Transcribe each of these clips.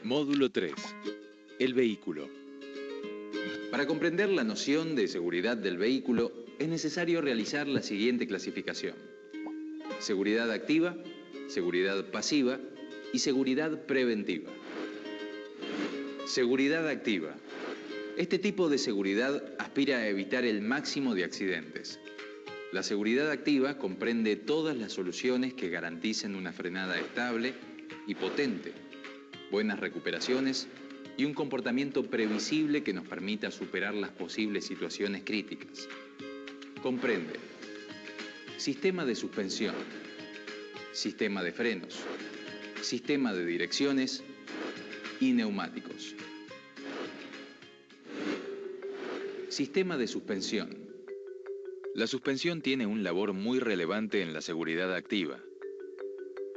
Módulo 3. El vehículo. Para comprender la noción de seguridad del vehículo, es necesario realizar la siguiente clasificación: seguridad activa, seguridad pasiva y seguridad preventiva. Seguridad activa. Este tipo de seguridad aspira a evitar el máximo de accidentes. La seguridad activa comprende todas las soluciones que garanticen una frenada estable y potente, buenas recuperaciones y un comportamiento previsible que nos permita superar las posibles situaciones críticas. Comprende sistema de suspensión, sistema de frenos, sistema de direcciones y neumáticos. Sistema de suspensión. La suspensión tiene un labor muy relevante en la seguridad activa.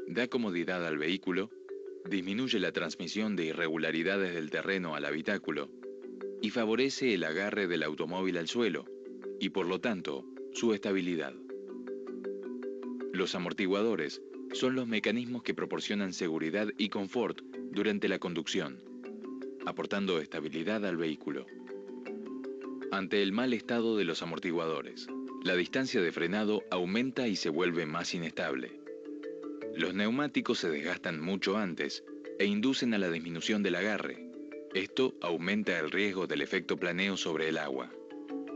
Da comodidad al vehículo, disminuye la transmisión de irregularidades del terreno al habitáculo y favorece el agarre del automóvil al suelo y, por lo tanto, su estabilidad. Los amortiguadores son los mecanismos que proporcionan seguridad y confort durante la conducción, aportando estabilidad al vehículo. Ante el mal estado de los amortiguadores, la distancia de frenado aumenta y se vuelve más inestable. Los neumáticos se desgastan mucho antes e inducen a la disminución del agarre. Esto aumenta el riesgo del efecto planeo sobre el agua.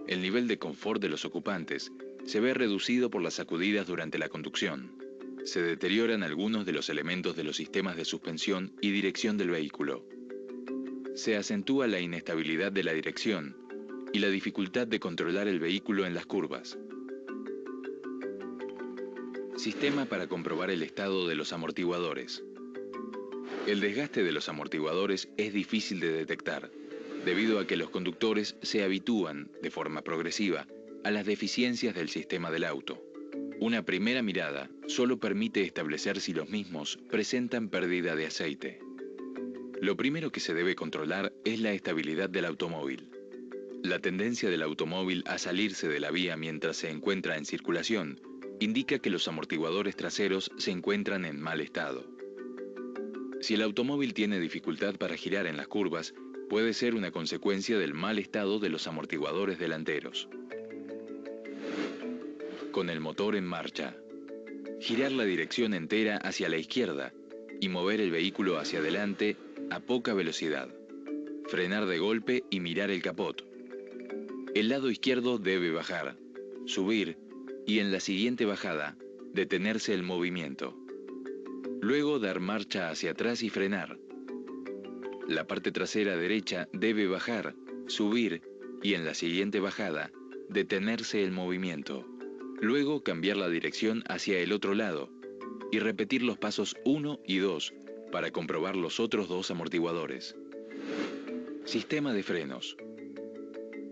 El nivel de confort de los ocupantes se ve reducido por las sacudidas durante la conducción. Se deterioran algunos de los elementos de los sistemas de suspensión y dirección del vehículo. Se acentúa la inestabilidad de la dirección y la dificultad de controlar el vehículo en las curvas. Sistema para comprobar el estado de los amortiguadores. El desgaste de los amortiguadores es difícil de detectar, debido a que los conductores se habitúan, de forma progresiva, a las deficiencias del sistema del auto. Una primera mirada solo permite establecer si los mismos presentan pérdida de aceite. Lo primero que se debe controlar es la estabilidad del automóvil. La tendencia del automóvil a salirse de la vía mientras se encuentra en circulación indica que los amortiguadores traseros se encuentran en mal estado. Si el automóvil tiene dificultad para girar en las curvas, puede ser una consecuencia del mal estado de los amortiguadores delanteros. Con el motor en marcha, girar la dirección entera hacia la izquierda y mover el vehículo hacia adelante a poca velocidad. Frenar de golpe y mirar el capot. El lado izquierdo debe bajar, subir y en la siguiente bajada, detenerse el movimiento. Luego dar marcha hacia atrás y frenar. La parte trasera derecha debe bajar, subir y en la siguiente bajada, detenerse el movimiento. Luego cambiar la dirección hacia el otro lado y repetir los pasos 1 y 2 para comprobar los otros dos amortiguadores. Sistema de frenos.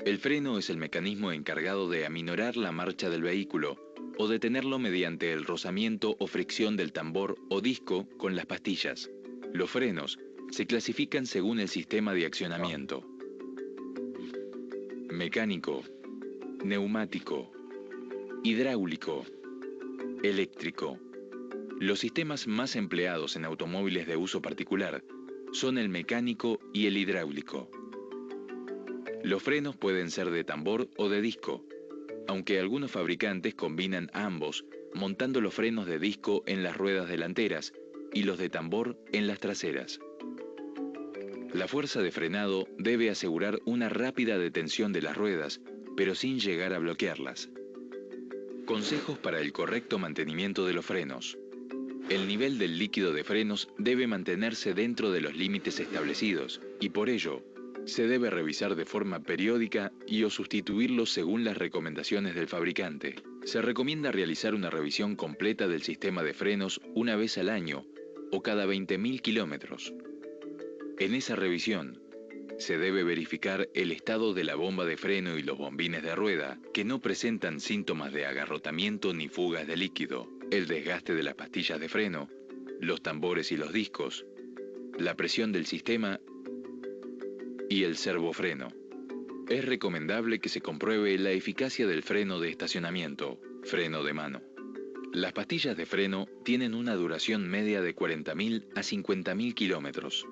El freno es el mecanismo encargado de aminorar la marcha del vehículo o detenerlo mediante el rozamiento o fricción del tambor o disco con las pastillas. Los frenos se clasifican según el sistema de accionamiento: mecánico, neumático, hidráulico, eléctrico. Los sistemas más empleados en automóviles de uso particular son el mecánico y el hidráulico. Los frenos pueden ser de tambor o de disco, aunque algunos fabricantes combinan ambos, montando los frenos de disco en las ruedas delanteras y los de tambor en las traseras. La fuerza de frenado debe asegurar una rápida detención de las ruedas, pero sin llegar a bloquearlas. Consejos para el correcto mantenimiento de los frenos. El nivel del líquido de frenos debe mantenerse dentro de los límites establecidos y por ello, se debe revisar de forma periódica y o sustituirlo según las recomendaciones del fabricante. Se recomienda realizar una revisión completa del sistema de frenos una vez al año o cada 20.000 kilómetros. En esa revisión, se debe verificar el estado de la bomba de freno y los bombines de rueda, que no presentan síntomas de agarrotamiento ni fugas de líquido, el desgaste de las pastillas de freno, los tambores y los discos, la presión del sistema y el servofreno. Es recomendable que se compruebe la eficacia del freno de estacionamiento, freno de mano. Las pastillas de freno tienen una duración media de 40.000 a 50.000 kilómetros.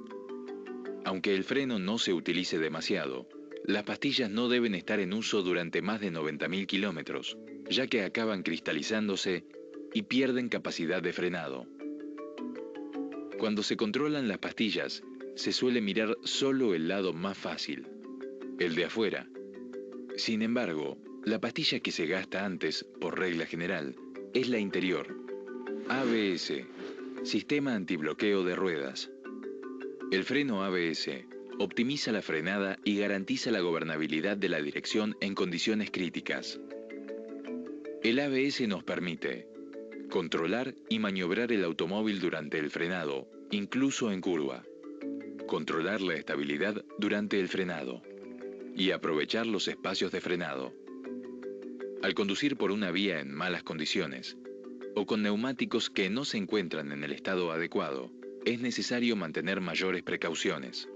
Aunque el freno no se utilice demasiado, las pastillas no deben estar en uso durante más de 90.000 kilómetros, ya que acaban cristalizándose y pierden capacidad de frenado. Cuando se controlan las pastillas, se suele mirar solo el lado más fácil, el de afuera. Sin embargo, la pastilla que se gasta antes, por regla general, es la interior. ABS, Sistema Antibloqueo de Ruedas. El freno ABS optimiza la frenada y garantiza la gobernabilidad de la dirección en condiciones críticas. El ABS nos permite controlar y maniobrar el automóvil durante el frenado, incluso en curva, controlar la estabilidad durante el frenado y aprovechar los espacios de frenado. Al conducir por una vía en malas condiciones o con neumáticos que no se encuentran en el estado adecuado, es necesario mantener mayores precauciones.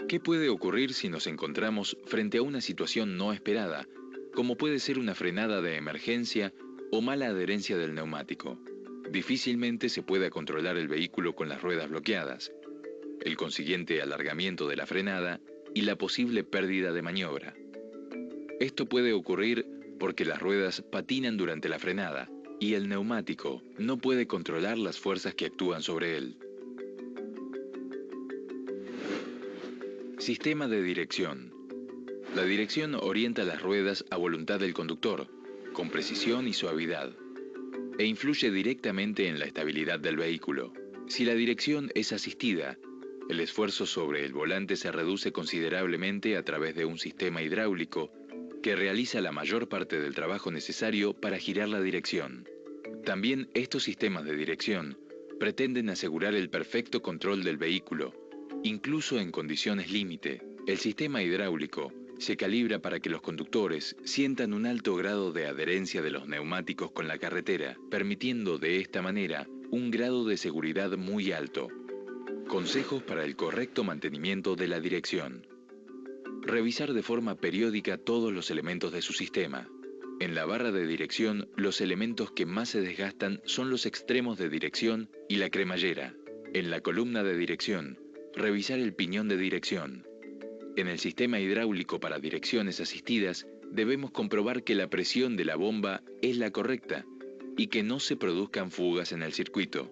¿Qué puede ocurrir si nos encontramos frente a una situación no esperada, como puede ser una frenada de emergencia o mala adherencia del neumático? Difícilmente se pueda controlar el vehículo con las ruedas bloqueadas, el consiguiente alargamiento de la frenada y la posible pérdida de maniobra. Esto puede ocurrir porque las ruedas patinan durante la frenada y el neumático no puede controlar las fuerzas que actúan sobre él. Sistema de dirección. La dirección orienta las ruedas a voluntad del conductor, con precisión y suavidad, e influye directamente en la estabilidad del vehículo. Si la dirección es asistida, el esfuerzo sobre el volante se reduce considerablemente a través de un sistema hidráulico que realiza la mayor parte del trabajo necesario para girar la dirección. También estos sistemas de dirección pretenden asegurar el perfecto control del vehículo, incluso en condiciones límite. El sistema hidráulico se calibra para que los conductores sientan un alto grado de adherencia de los neumáticos con la carretera, permitiendo de esta manera un grado de seguridad muy alto. Consejos para el correcto mantenimiento de la dirección. Revisar de forma periódica todos los elementos de su sistema. En la barra de dirección, los elementos que más se desgastan son los extremos de dirección y la cremallera. En la columna de dirección, revisar el piñón de dirección. En el sistema hidráulico para direcciones asistidas, debemos comprobar que la presión de la bomba es la correcta y que no se produzcan fugas en el circuito.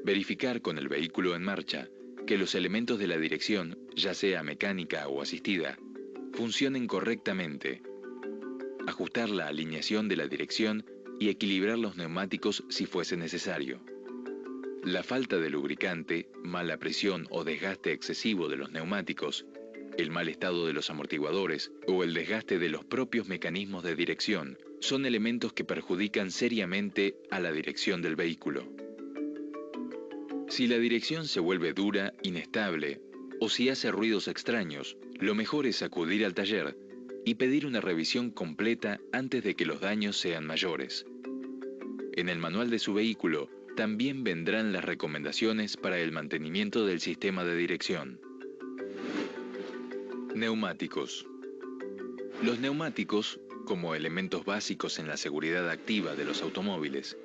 Verificar con el vehículo en marcha que los elementos de la dirección, ya sea mecánica o asistida, funcionen correctamente. Ajustar la alineación de la dirección y equilibrar los neumáticos si fuese necesario. La falta de lubricante, mala presión o desgaste excesivo de los neumáticos, el mal estado de los amortiguadores o el desgaste de los propios mecanismos de dirección son elementos que perjudican seriamente a la dirección del vehículo. Si la dirección se vuelve dura, inestable o si hace ruidos extraños, lo mejor es acudir al taller y pedir una revisión completa antes de que los daños sean mayores. En el manual de su vehículo también vendrán las recomendaciones para el mantenimiento del sistema de dirección. Neumáticos. Los neumáticos, como elementos básicos en la seguridad activa de los automóviles,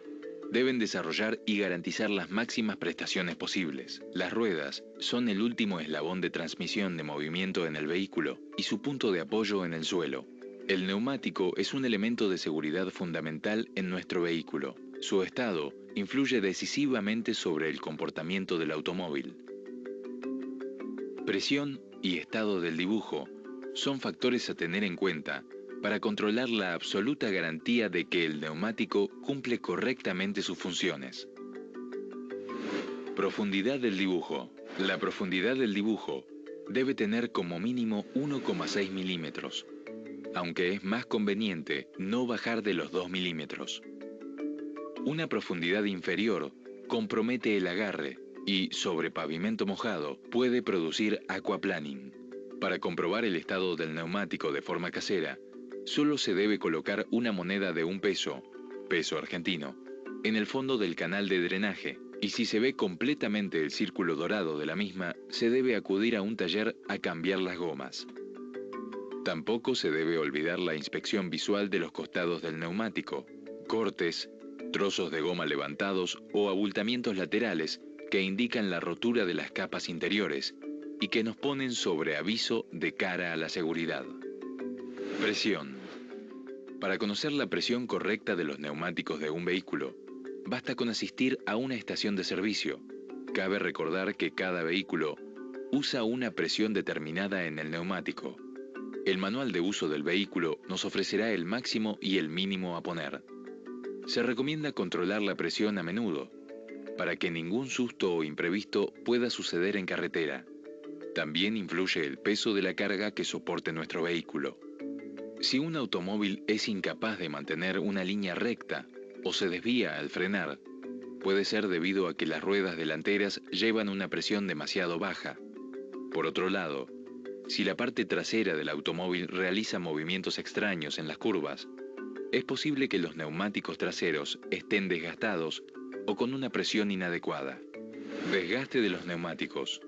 deben desarrollar y garantizar las máximas prestaciones posibles. Las ruedas son el último eslabón de transmisión de movimiento en el vehículo y su punto de apoyo en el suelo. El neumático es un elemento de seguridad fundamental en nuestro vehículo. Su estado influye decisivamente sobre el comportamiento del automóvil. Presión y estado del dibujo son factores a tener en cuenta para controlar la absoluta garantía de que el neumático cumple correctamente sus funciones. Profundidad del dibujo. La profundidad del dibujo debe tener como mínimo 1,6 milímetros, aunque es más conveniente no bajar de los 2 milímetros. Una profundidad inferior compromete el agarre y, sobre pavimento mojado, puede producir aquaplaning. Para comprobar el estado del neumático de forma casera, solo se debe colocar una moneda de un peso argentino, en el fondo del canal de drenaje, y si se ve completamente el círculo dorado de la misma, se debe acudir a un taller a cambiar las gomas. Tampoco se debe olvidar la inspección visual de los costados del neumático, cortes, trozos de goma levantados o abultamientos laterales que indican la rotura de las capas interiores y que nos ponen sobre aviso de cara a la seguridad. Presión. Para conocer la presión correcta de los neumáticos de un vehículo, basta con asistir a una estación de servicio. Cabe recordar que cada vehículo usa una presión determinada en el neumático. El manual de uso del vehículo nos ofrecerá el máximo y el mínimo a poner. Se recomienda controlar la presión a menudo, para que ningún susto o imprevisto pueda suceder en carretera. También influye el peso de la carga que soporte nuestro vehículo. Si un automóvil es incapaz de mantener una línea recta o se desvía al frenar, puede ser debido a que las ruedas delanteras llevan una presión demasiado baja. Por otro lado, si la parte trasera del automóvil realiza movimientos extraños en las curvas, es posible que los neumáticos traseros estén desgastados o con una presión inadecuada. Desgaste de los neumáticos.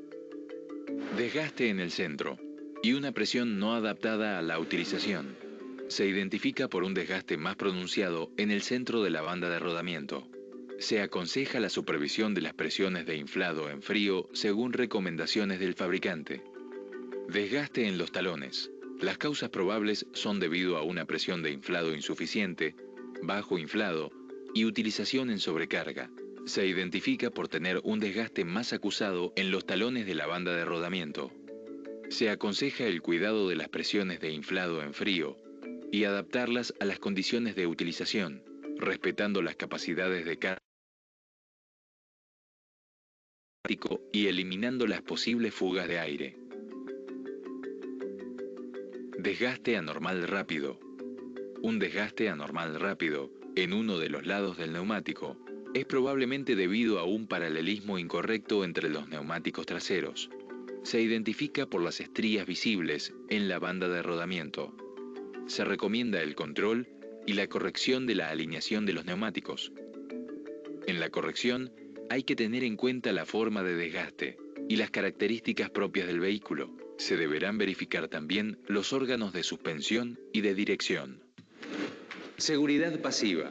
Desgaste en el centro y una presión no adaptada a la utilización. Se identifica por un desgaste más pronunciado en el centro de la banda de rodamiento. Se aconseja la supervisión de las presiones de inflado en frío según recomendaciones del fabricante. Desgaste en los talones. Las causas probables son debido a una presión de inflado insuficiente, bajo inflado y utilización en sobrecarga. Se identifica por tener un desgaste más acusado en los talones de la banda de rodamiento. Se aconseja el cuidado de las presiones de inflado en frío y adaptarlas a las condiciones de utilización, respetando las capacidades de carga y eliminando las posibles fugas de aire. Desgaste anormal rápido. Un desgaste anormal rápido en uno de los lados del neumático es probablemente debido a un paralelismo incorrecto entre los neumáticos traseros. Se identifica por las estrías visibles en la banda de rodamiento. Se recomienda el control y la corrección de la alineación de los neumáticos. En la corrección hay que tener en cuenta la forma de desgaste y las características propias del vehículo. Se deberán verificar también los órganos de suspensión y de dirección. Seguridad pasiva.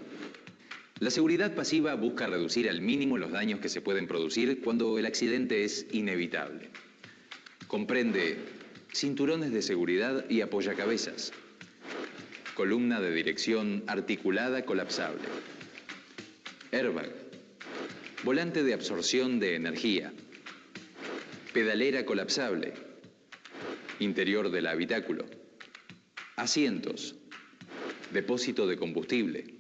La seguridad pasiva busca reducir al mínimo los daños que se pueden producir cuando el accidente es inevitable. Comprende cinturones de seguridad y apoyacabezas, columna de dirección articulada colapsable, airbag, volante de absorción de energía, pedalera colapsable, interior del habitáculo, asientos, depósito de combustible,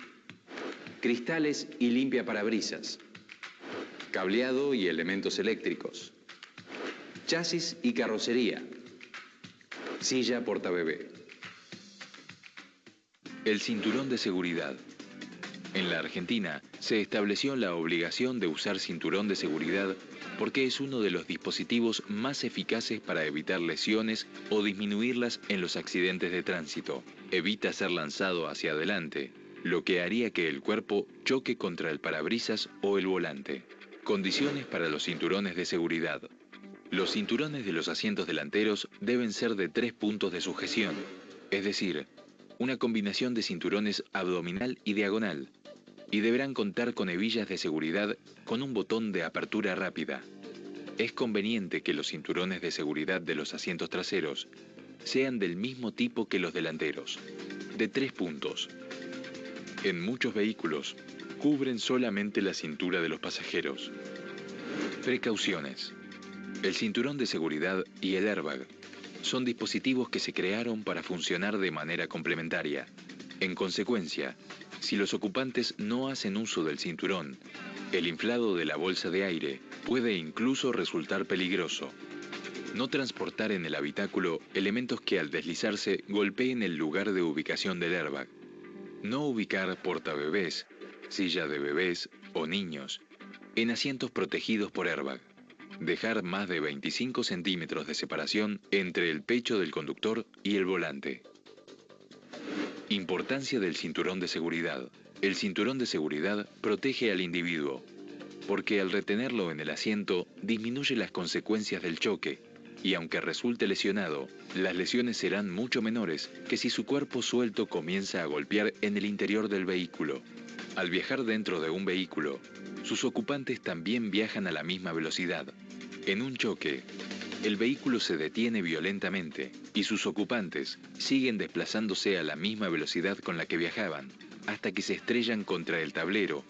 cristales y limpiaparabrisas, cableado y elementos eléctricos, chasis y carrocería, silla portabebé. El cinturón de seguridad. En la Argentina se estableció la obligación de usar cinturón de seguridad porque es uno de los dispositivos más eficaces para evitar lesiones o disminuirlas en los accidentes de tránsito. Evita ser lanzado hacia adelante, lo que haría que el cuerpo choque contra el parabrisas o el volante. Condiciones para los cinturones de seguridad. Los cinturones de los asientos delanteros deben ser de 3 puntos de sujeción, es decir, una combinación de cinturones abdominal y diagonal, y deberán contar con hebillas de seguridad con un botón de apertura rápida. Es conveniente que los cinturones de seguridad de los asientos traseros sean del mismo tipo que los delanteros, de 3 puntos. En muchos vehículos, cubren solamente la cintura de los pasajeros. Precauciones. El cinturón de seguridad y el airbag son dispositivos que se crearon para funcionar de manera complementaria. En consecuencia, si los ocupantes no hacen uso del cinturón, el inflado de la bolsa de aire puede incluso resultar peligroso. No transportar en el habitáculo elementos que al deslizarse golpeen el lugar de ubicación del airbag. No ubicar portabebés, silla de bebés o niños en asientos protegidos por airbag. Dejar más de 25 centímetros de separación entre el pecho del conductor y el volante. Importancia del cinturón de seguridad. El cinturón de seguridad protege al individuo, porque al retenerlo en el asiento disminuye las consecuencias del choque, y aunque resulte lesionado, las lesiones serán mucho menores que si su cuerpo suelto comienza a golpear en el interior del vehículo. Al viajar dentro de un vehículo, sus ocupantes también viajan a la misma velocidad. En un choque, El vehículo se detiene violentamente y sus ocupantes siguen desplazándose a la misma velocidad con la que viajaban, hasta que se estrellan contra el tablero,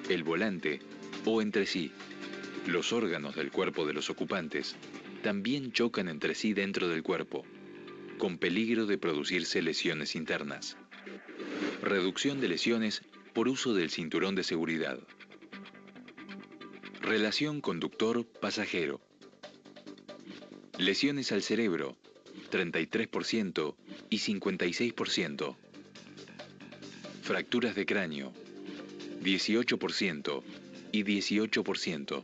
el volante o entre sí. Los órganos del cuerpo de los ocupantes también chocan entre sí dentro del cuerpo, con peligro de producirse lesiones internas. Reducción de lesiones por uso del cinturón de seguridad. Relación conductor-pasajero. Lesiones al cerebro, 33% y 56%. Fracturas de cráneo, 18% y 18%.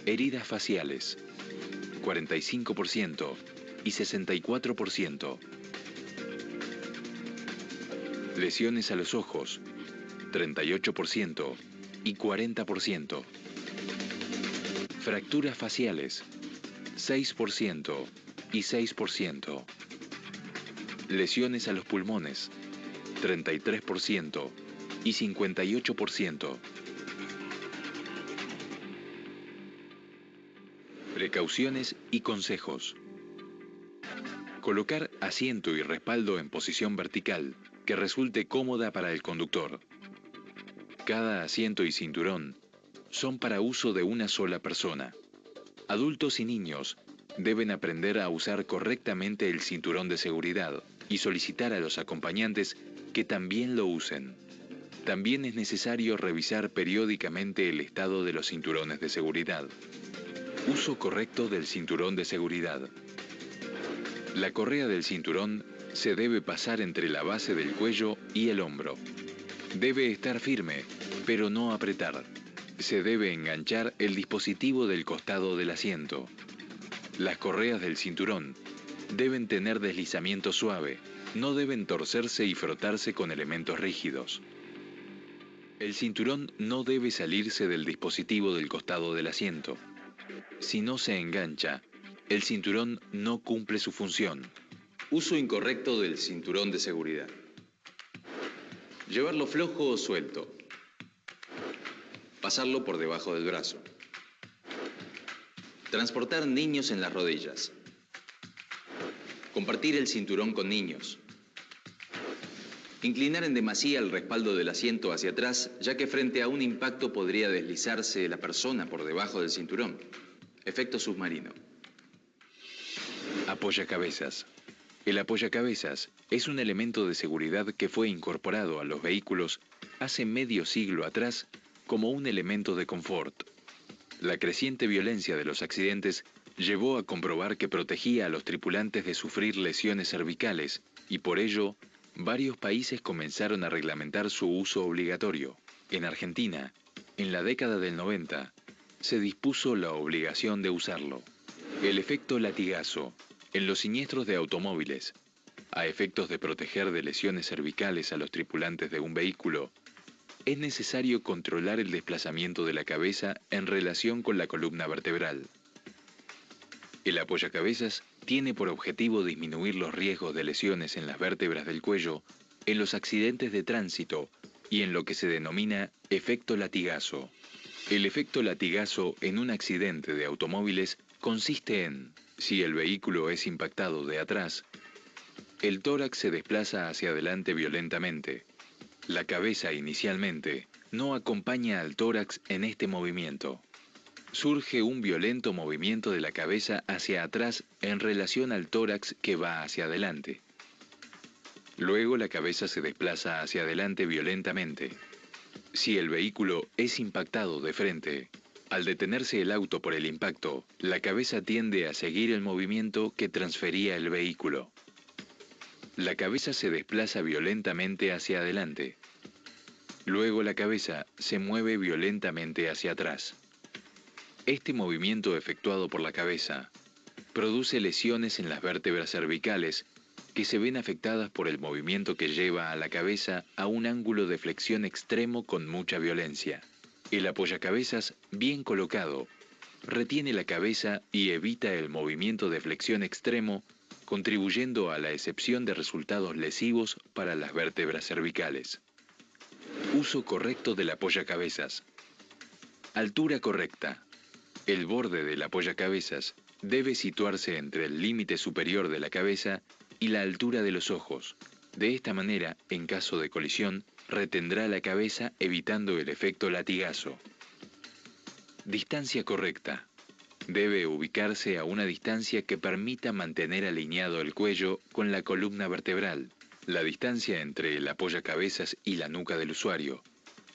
Heridas faciales, 45% y 64%. Lesiones a los ojos, 38% y 40%. Fracturas faciales, 6% y 6%. Lesiones a los pulmones, 33% y 58%. Precauciones y consejos. Colocar asiento y respaldo en posición vertical que resulte cómoda para el conductor. Cada asiento y cinturón son para uso de una sola persona. Adultos y niños deben aprender a usar correctamente el cinturón de seguridad y solicitar a los acompañantes que también lo usen. También es necesario revisar periódicamente el estado de los cinturones de seguridad. Uso correcto del cinturón de seguridad. La correa del cinturón se debe pasar entre la base del cuello y el hombro. Debe estar firme, pero no apretar. Se debe enganchar el dispositivo del costado del asiento. Las correas del cinturón deben tener deslizamiento suave, no deben torcerse y frotarse con elementos rígidos. El cinturón no debe salirse del dispositivo del costado del asiento. Si no se engancha, el cinturón no cumple su función. Uso incorrecto del cinturón de seguridad. Llevarlo flojo o suelto. Pasarlo por debajo del brazo. Transportar niños en las rodillas. Compartir el cinturón con niños. Inclinar en demasía el respaldo del asiento hacia atrás, ya que frente a un impacto podría deslizarse la persona por debajo del cinturón. Efecto submarino. Apoyacabezas. El apoyacabezas es un elemento de seguridad que fue incorporado a los vehículos hace medio siglo atrás como un elemento de confort. La creciente violencia de los accidentes llevó a comprobar que protegía a los tripulantes de sufrir lesiones cervicales y por ello, varios países comenzaron a reglamentar su uso obligatorio. En Argentina, en la década del 90, se dispuso la obligación de usarlo. El efecto latigazo. En los siniestros de automóviles, a efectos de proteger de lesiones cervicales a los tripulantes de un vehículo, es necesario controlar el desplazamiento de la cabeza en relación con la columna vertebral. El apoyacabezas tiene por objetivo disminuir los riesgos de lesiones en las vértebras del cuello en los accidentes de tránsito y en lo que se denomina efecto latigazo. El efecto latigazo en un accidente de automóviles consiste en, si el vehículo es impactado de atrás, el tórax se desplaza hacia adelante violentamente. La cabeza inicialmente no acompaña al tórax en este movimiento. Surge un violento movimiento de la cabeza hacia atrás en relación al tórax que va hacia adelante. Luego la cabeza se desplaza hacia adelante violentamente. Si el vehículo es impactado de frente, al detenerse el auto por el impacto, la cabeza tiende a seguir el movimiento que transfería el vehículo. La cabeza se desplaza violentamente hacia adelante. Luego la cabeza se mueve violentamente hacia atrás. Este movimiento efectuado por la cabeza produce lesiones en las vértebras cervicales que se ven afectadas por el movimiento que lleva a la cabeza a un ángulo de flexión extremo con mucha violencia. El apoyacabezas, bien colocado, retiene la cabeza y evita el movimiento de flexión extremo, contribuyendo a la excepción de resultados lesivos para las vértebras cervicales. Uso correcto del apoyacabezas. Altura correcta. El borde del apoyacabezas Debe situarse entre el límite superior de la cabeza y la altura de los ojos. De esta manera, en caso de colisión, retendrá la cabeza evitando el efecto latigazo. Distancia correcta. Debe ubicarse a una distancia que permita mantener alineado el cuello con la columna vertebral. La distancia entre el apoyacabezas y la nuca del usuario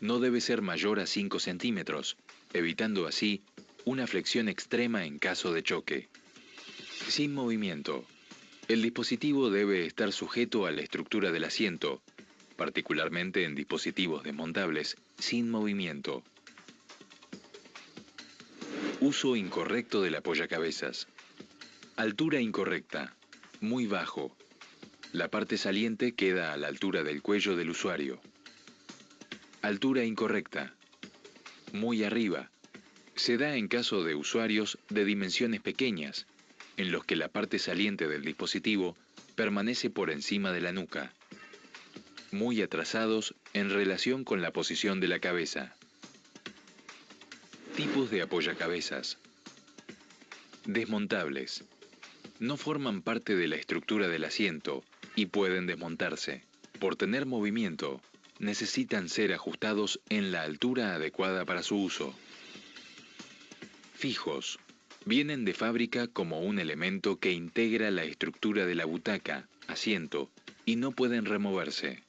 no debe ser mayor a 5 centímetros, evitando así una flexión extrema en caso de choque. Sin movimiento. El dispositivo debe estar sujeto a la estructura del asiento, particularmente en dispositivos desmontables, sin movimiento. Uso incorrecto del apoyacabezas. Altura incorrecta. Muy bajo. La parte saliente queda a la altura del cuello del usuario. Altura incorrecta. Muy arriba. Se da en caso de usuarios de dimensiones pequeñas, en los que la parte saliente del dispositivo permanece por encima de la nuca. Muy atrasados en relación con la posición de la cabeza. Tipos de apoyacabezas. Desmontables. No forman parte de la estructura del asiento y pueden desmontarse. Por tener movimiento, necesitan ser ajustados en la altura adecuada para su uso. Fijos. Vienen de fábrica como un elemento que integra la estructura de la butaca, asiento, y no pueden removerse.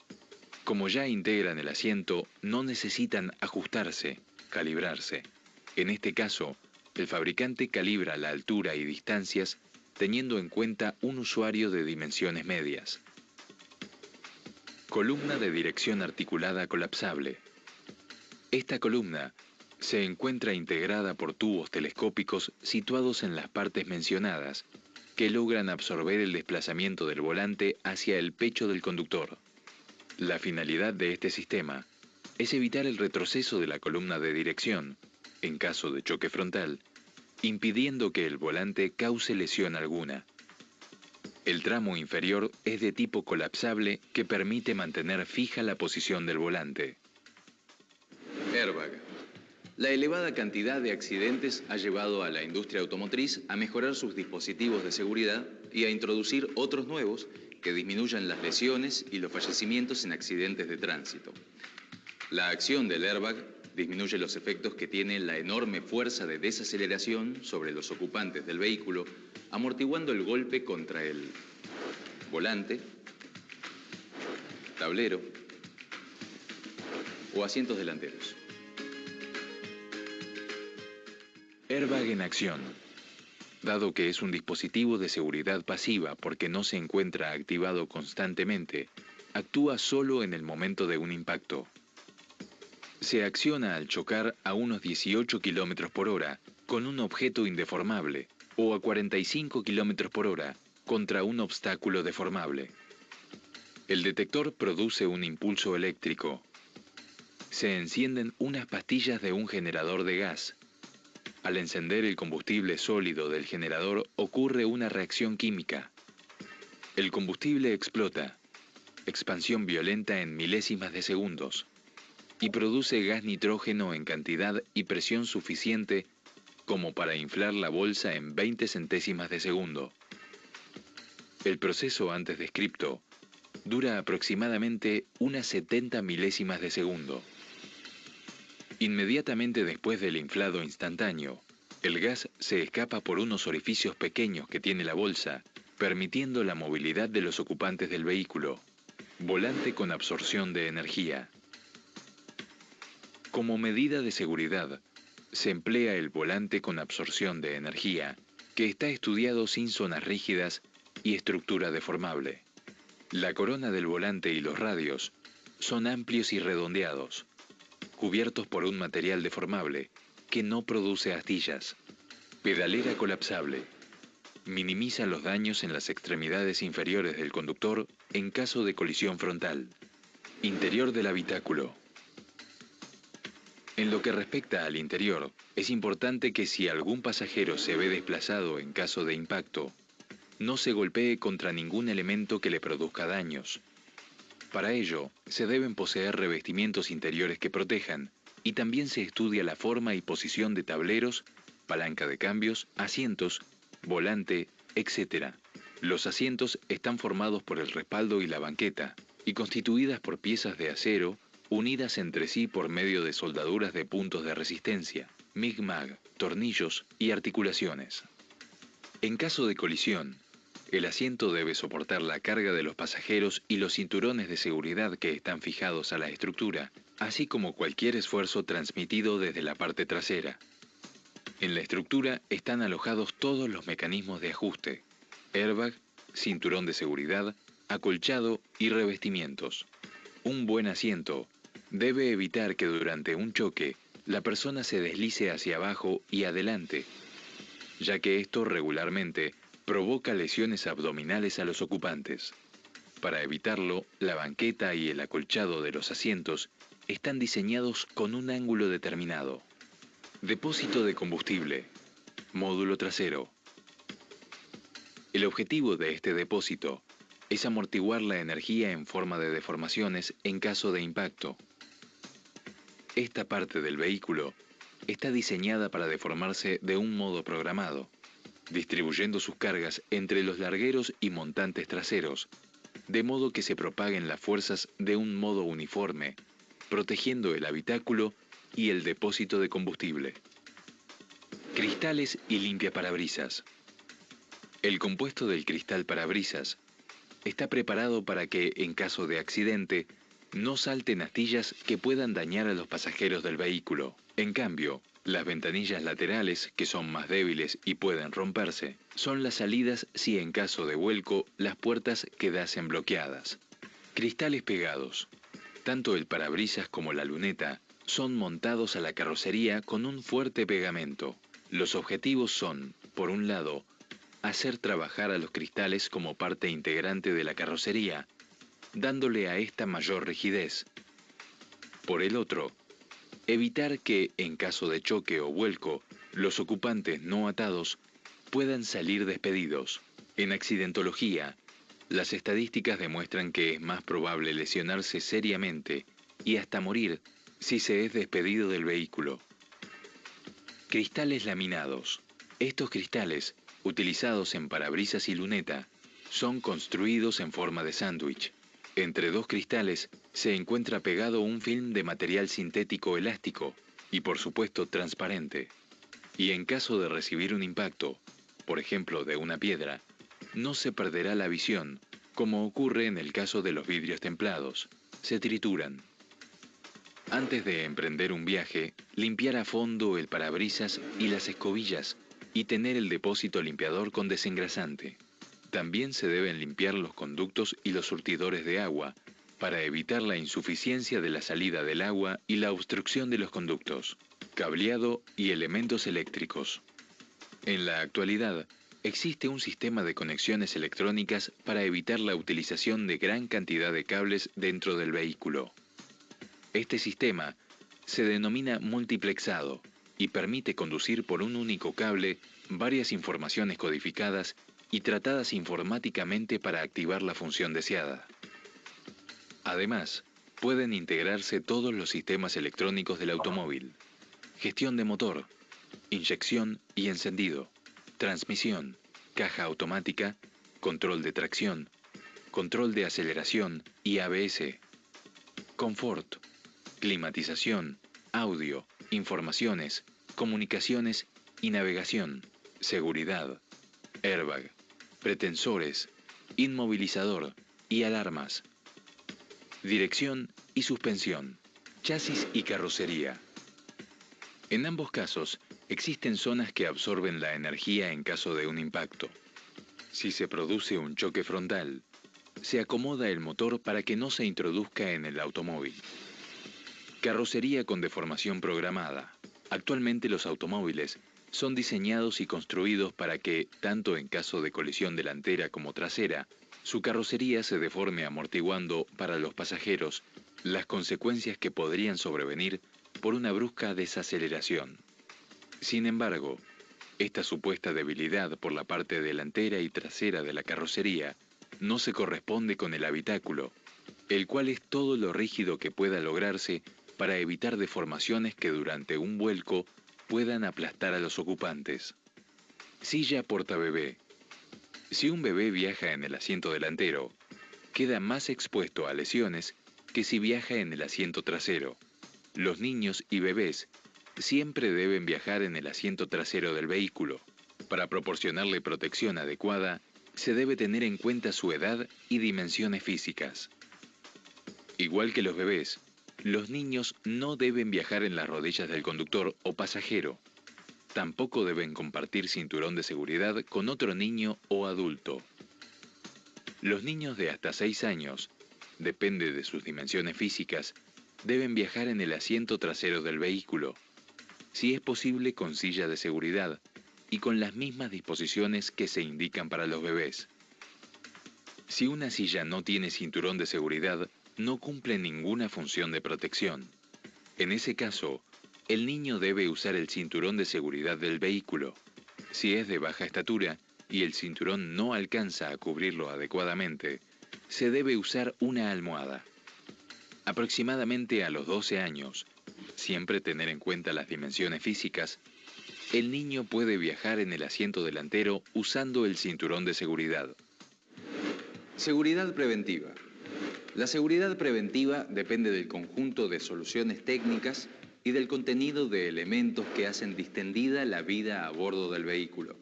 Como ya integran el asiento, no necesitan ajustarse, calibrarse. En este caso, el fabricante calibra la altura y distancias teniendo en cuenta un usuario de dimensiones medias. Columna de dirección articulada colapsable. Esta columna se encuentra integrada por tubos telescópicos situados en las partes mencionadas, que logran absorber el desplazamiento del volante hacia el pecho del conductor. La finalidad de este sistema es evitar el retroceso de la columna de dirección, en caso de choque frontal, impidiendo que el volante cause lesión alguna. El tramo inferior es de tipo colapsable que permite mantener fija la posición del volante. Airbag. La elevada cantidad de accidentes ha llevado a la industria automotriz a mejorar sus dispositivos de seguridad y a introducir otros nuevos que disminuyan las lesiones y los fallecimientos en accidentes de tránsito. La acción del airbag disminuye los efectos que tiene la enorme fuerza de desaceleración sobre los ocupantes del vehículo, amortiguando el golpe contra el volante, tablero o asientos delanteros. Airbag en acción. Dado que es un dispositivo de seguridad pasiva porque no se encuentra activado constantemente, actúa solo en el momento de un impacto. Se acciona al chocar a unos 18 km por hora con un objeto indeformable o a 45 km por hora contra un obstáculo deformable. El detector produce un impulso eléctrico. Se encienden unas pastillas de un generador de gas. Al encender el combustible sólido del generador ocurre una reacción química. El combustible explota, expansión violenta en milésimas de segundos, y produce gas nitrógeno en cantidad y presión suficiente como para inflar la bolsa en 20 centésimas de segundo. El proceso antes descrito dura aproximadamente unas 70 milésimas de segundo. Inmediatamente después del inflado instantáneo, el gas se escapa por unos orificios pequeños que tiene la bolsa, permitiendo la movilidad de los ocupantes del vehículo. Volante con absorción de energía. Como medida de seguridad, se emplea el volante con absorción de energía, que está estudiado sin zonas rígidas y estructura deformable. La corona del volante y los radios son amplios y redondeados, cubiertos por un material deformable que no produce astillas. Pedalera colapsable. Minimiza los daños en las extremidades inferiores del conductor en caso de colisión frontal. Interior del habitáculo. En lo que respecta al interior, es importante que si algún pasajero se ve desplazado en caso de impacto, no se golpee contra ningún elemento que le produzca daños. Para ello, se deben poseer revestimientos interiores que protejan, y también se estudia la forma y posición de tableros, palanca de cambios, asientos volante, etc. Los asientos están formados por el respaldo y la banqueta, y constituidas por piezas de acero, unidas entre sí por medio de soldaduras de puntos de resistencia, mig-mag, tornillos y articulaciones. En caso de colisión, el asiento debe soportar la carga de los pasajeros y los cinturones de seguridad que están fijados a la estructura, así como cualquier esfuerzo transmitido desde la parte trasera. En la estructura están alojados todos los mecanismos de ajuste: airbag, cinturón de seguridad, acolchado y revestimientos. Un buen asiento debe evitar que durante un choque la persona se deslice hacia abajo y adelante, ya que esto regularmente provoca lesiones abdominales a los ocupantes. Para evitarlo, la banqueta y el acolchado de los asientos están diseñados con un ángulo determinado. Depósito de combustible. Módulo trasero. El objetivo de este depósito es amortiguar la energía en forma de deformaciones en caso de impacto. Esta parte del vehículo está diseñada para deformarse de un modo programado, distribuyendo sus cargas entre los largueros y montantes traseros, de modo que se propaguen las fuerzas de un modo uniforme, protegiendo el habitáculo y el depósito de combustible. Cristales y limpiaparabrisas. El compuesto del cristal parabrisas está preparado para que, en caso de accidente, no salten astillas que puedan dañar a los pasajeros del vehículo. En cambio, las ventanillas laterales, que son más débiles y pueden romperse, son las salidas si en caso de vuelco las puertas quedasen bloqueadas. Cristales pegados. Tanto el parabrisas como la luneta son montados a la carrocería con un fuerte pegamento. Los objetivos son, por un lado, hacer trabajar a los cristales como parte integrante de la carrocería, dándole a esta mayor rigidez. Por el otro, evitar que, en caso de choque o vuelco, los ocupantes no atados puedan salir despedidos. En accidentología, las estadísticas demuestran que es más probable lesionarse seriamente y hasta morir si se es despedido del vehículo. Cristales laminados. Estos cristales, utilizados en parabrisas y luneta, son construidos en forma de sándwich. Entre dos cristales se encuentra pegado un film de material sintético elástico y, por supuesto, transparente. Y en caso de recibir un impacto, por ejemplo de una piedra, no se perderá la visión, como ocurre en el caso de los vidrios templados. Se trituran. Antes de emprender un viaje, limpiar a fondo el parabrisas y las escobillas y tener el depósito limpiador con desengrasante. También se deben limpiar los conductos y los surtidores de agua para evitar la insuficiencia de la salida del agua y la obstrucción de los conductos. Cableado y elementos eléctricos. En la actualidad, existe un sistema de conexiones electrónicas para evitar la utilización de gran cantidad de cables dentro del vehículo. Este sistema se denomina multiplexado y permite conducir por un único cable varias informaciones codificadas y tratadas informáticamente para activar la función deseada. Además, pueden integrarse todos los sistemas electrónicos del automóvil: gestión de motor, inyección y encendido, transmisión, caja automática, control de tracción, control de aceleración y ABS, confort, climatización, audio, informaciones, comunicaciones y navegación, seguridad, airbag, pretensores, inmovilizador y alarmas, dirección y suspensión, chasis y carrocería. En ambos casos, existen zonas que absorben la energía en caso de un impacto. Si se produce un choque frontal, se acomoda el motor para que no se introduzca en el automóvil. Carrocería con deformación programada. Actualmente los automóviles son diseñados y construidos para que, tanto en caso de colisión delantera como trasera, su carrocería se deforme amortiguando para los pasajeros las consecuencias que podrían sobrevenir por una brusca desaceleración. Sin embargo, esta supuesta debilidad por la parte delantera y trasera de la carrocería no se corresponde con el habitáculo, el cual es todo lo rígido que pueda lograrse para evitar deformaciones que durante un vuelco puedan aplastar a los ocupantes. Silla portabebé. Si un bebé viaja en el asiento delantero, queda más expuesto a lesiones que si viaja en el asiento trasero. Los niños y bebés siempre deben viajar en el asiento trasero del vehículo. Para proporcionarle protección adecuada, se debe tener en cuenta su edad y dimensiones físicas. Igual que los bebés, los niños no deben viajar en las rodillas del conductor o pasajero. Tampoco deben compartir cinturón de seguridad con otro niño o adulto. Los niños de hasta 6 años, depende de sus dimensiones físicas, deben viajar en el asiento trasero del vehículo, si es posible con silla de seguridad y con las mismas disposiciones que se indican para los bebés. Si una silla no tiene cinturón de seguridad, no cumple ninguna función de protección. En ese caso, el niño debe usar el cinturón de seguridad del vehículo. Si es de baja estatura y el cinturón no alcanza a cubrirlo adecuadamente, se debe usar una almohada. Aproximadamente a los 12 años, siempre tener en cuenta las dimensiones físicas, el niño puede viajar en el asiento delantero usando el cinturón de seguridad. Seguridad preventiva. La seguridad preventiva depende del conjunto de soluciones técnicas y del contenido de elementos que hacen distendida la vida a bordo del vehículo.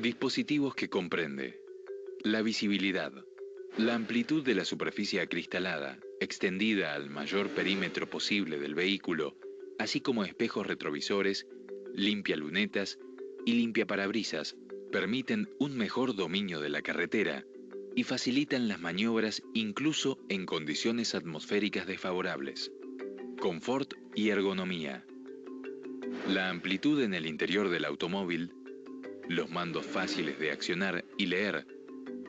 Dispositivos que comprende: la visibilidad, la amplitud de la superficie acristalada, extendida al mayor perímetro posible del vehículo, así como espejos retrovisores, limpialunetas y limpiaparabrisas, permiten un mejor dominio de la carretera y facilitan las maniobras incluso en condiciones atmosféricas desfavorables. Confort y ergonomía. La amplitud en el interior del automóvil, los mandos fáciles de accionar y leer,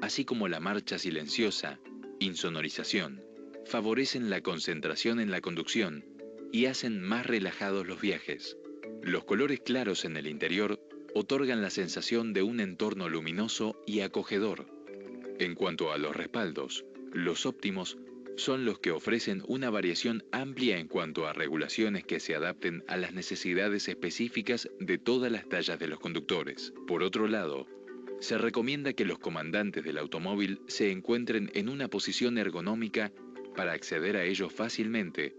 así como la marcha silenciosa, insonorización, favorecen la concentración en la conducción y hacen más relajados los viajes. Los colores claros en el interior otorgan la sensación de un entorno luminoso y acogedor. En cuanto a los respaldos, los óptimos son los que ofrecen una variación amplia en cuanto a regulaciones que se adapten a las necesidades específicas de todas las tallas de los conductores. Por otro lado, se recomienda que los comandantes del automóvil se encuentren en una posición ergonómica para acceder a ellos fácilmente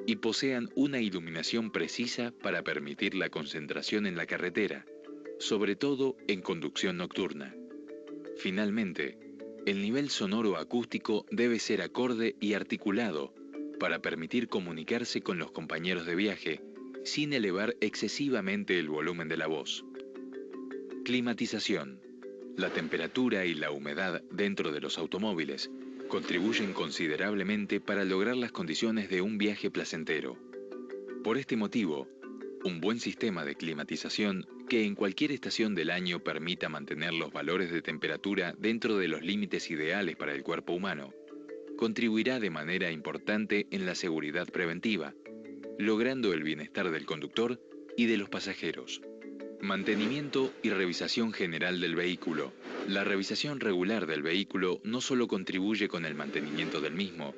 y posean una iluminación precisa para permitir la concentración en la carretera, sobre todo en conducción nocturna. Finalmente, el nivel sonoro acústico debe ser acorde y articulado para permitir comunicarse con los compañeros de viaje sin elevar excesivamente el volumen de la voz. Climatización. La temperatura y la humedad dentro de los automóviles contribuyen considerablemente para lograr las condiciones de un viaje placentero. Por este motivo, un buen sistema de climatización que en cualquier estación del año permita mantener los valores de temperatura dentro de los límites ideales para el cuerpo humano, contribuirá de manera importante en la seguridad preventiva, logrando el bienestar del conductor y de los pasajeros. Mantenimiento y revisación general del vehículo. La revisación regular del vehículo no solo contribuye con el mantenimiento del mismo,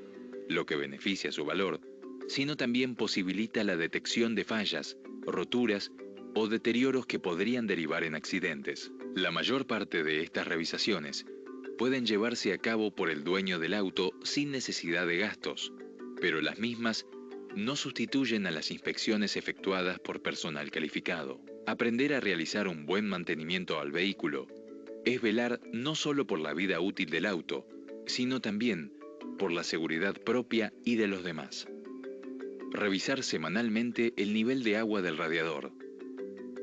lo que beneficia su valor, sino también posibilita la detección de fallas, roturas o deterioros que podrían derivar en accidentes. La mayor parte de estas revisaciones pueden llevarse a cabo por el dueño del auto sin necesidad de gastos, pero las mismas no sustituyen a las inspecciones efectuadas por personal calificado. Aprender a realizar un buen mantenimiento al vehículo es velar no solo por la vida útil del auto, sino también por la seguridad propia y de los demás. Revisar semanalmente el nivel de agua del radiador.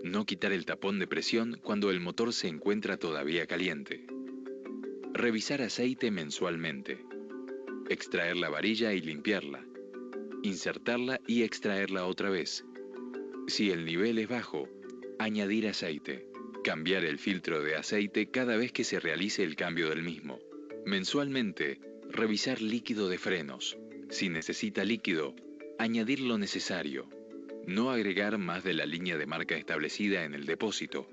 No quitar el tapón de presión cuando el motor se encuentra todavía caliente. Revisar aceite mensualmente. Extraer la varilla y limpiarla. Insertarla y extraerla otra vez. Si el nivel es bajo, añadir aceite. Cambiar el filtro de aceite cada vez que se realice el cambio del mismo. Mensualmente, revisar líquido de frenos. Si necesita líquido, añadir lo necesario. No agregar más de la línea de marca establecida en el depósito.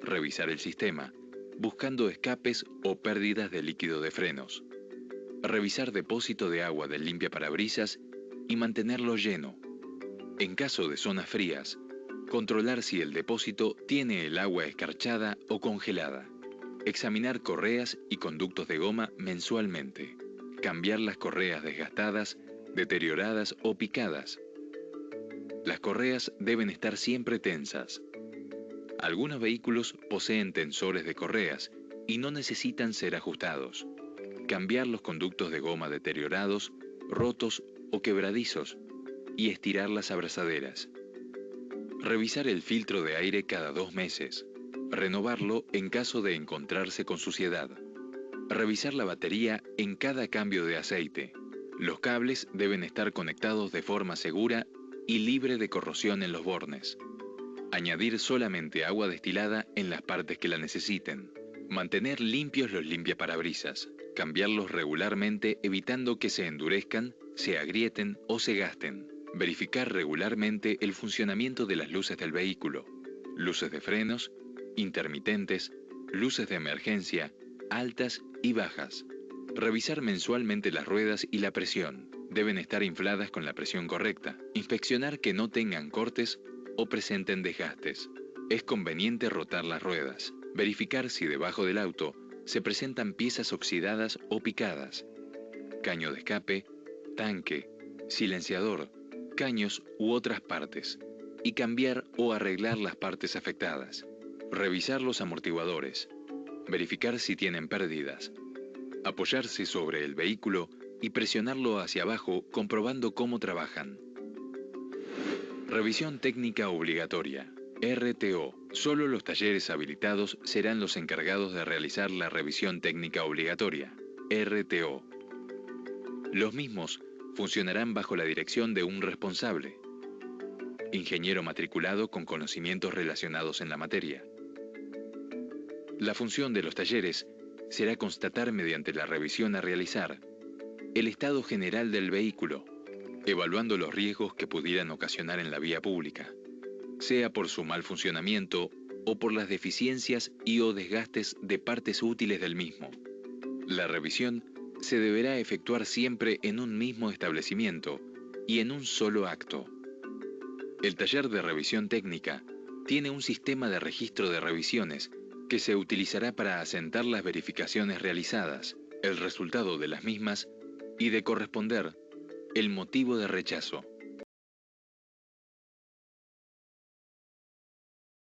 Revisar el sistema, buscando escapes o pérdidas de líquido de frenos. Revisar depósito de agua del limpiaparabrisas y mantenerlo lleno. En caso de zonas frías, Controlar si el depósito tiene el agua escarchada o congelada. Examinar correas y conductos de goma mensualmente. Cambiar las correas desgastadas, deterioradas o picadas. Las correas deben estar siempre tensas. Algunos vehículos poseen tensores de correas y no necesitan ser ajustados. Cambiar los conductos de goma deteriorados, rotos o quebradizos y estirar las abrazaderas. Revisar el filtro de aire cada 2 meses. Renovarlo en caso de encontrarse con suciedad. Revisar la batería en cada cambio de aceite. Los cables deben estar conectados de forma segura y libre de corrosión en los bornes. Añadir solamente agua destilada en las partes que la necesiten. Mantener limpios los limpiaparabrisas. Cambiarlos regularmente evitando que se endurezcan, se agrieten o se gasten. Verificar regularmente el funcionamiento de las luces del vehículo. Luces de frenos, intermitentes, luces de emergencia, altas y bajas. Revisar mensualmente las ruedas y la presión. Deben estar infladas con la presión correcta. Inspeccionar que no tengan cortes o presenten desgastes. Es conveniente rotar las ruedas. Verificar si debajo del auto se presentan piezas oxidadas o picadas. Caño de escape, tanque, silenciador, caños u otras partes. Y cambiar o arreglar las partes afectadas. Revisar los amortiguadores. Verificar si tienen pérdidas. Apoyarse sobre el vehículo y presionarlo hacia abajo comprobando cómo trabajan. Revisión técnica obligatoria. RTO. Solo los talleres habilitados serán los encargados de realizar la revisión técnica obligatoria. RTO. Los mismos funcionarán bajo la dirección de un responsable. Ingeniero matriculado con conocimientos relacionados en la materia. La función de los talleres será constatar mediante la revisión a realizar el estado general del vehículo, evaluando los riesgos que pudieran ocasionar en la vía pública, sea por su mal funcionamiento o por las deficiencias y o desgastes de partes útiles del mismo. La revisión se deberá efectuar siempre en un mismo establecimiento y en un solo acto. El taller de revisión técnica tiene un sistema de registro de revisiones que se utilizará para asentar las verificaciones realizadas, el resultado de las mismas y de corresponder el motivo de rechazo.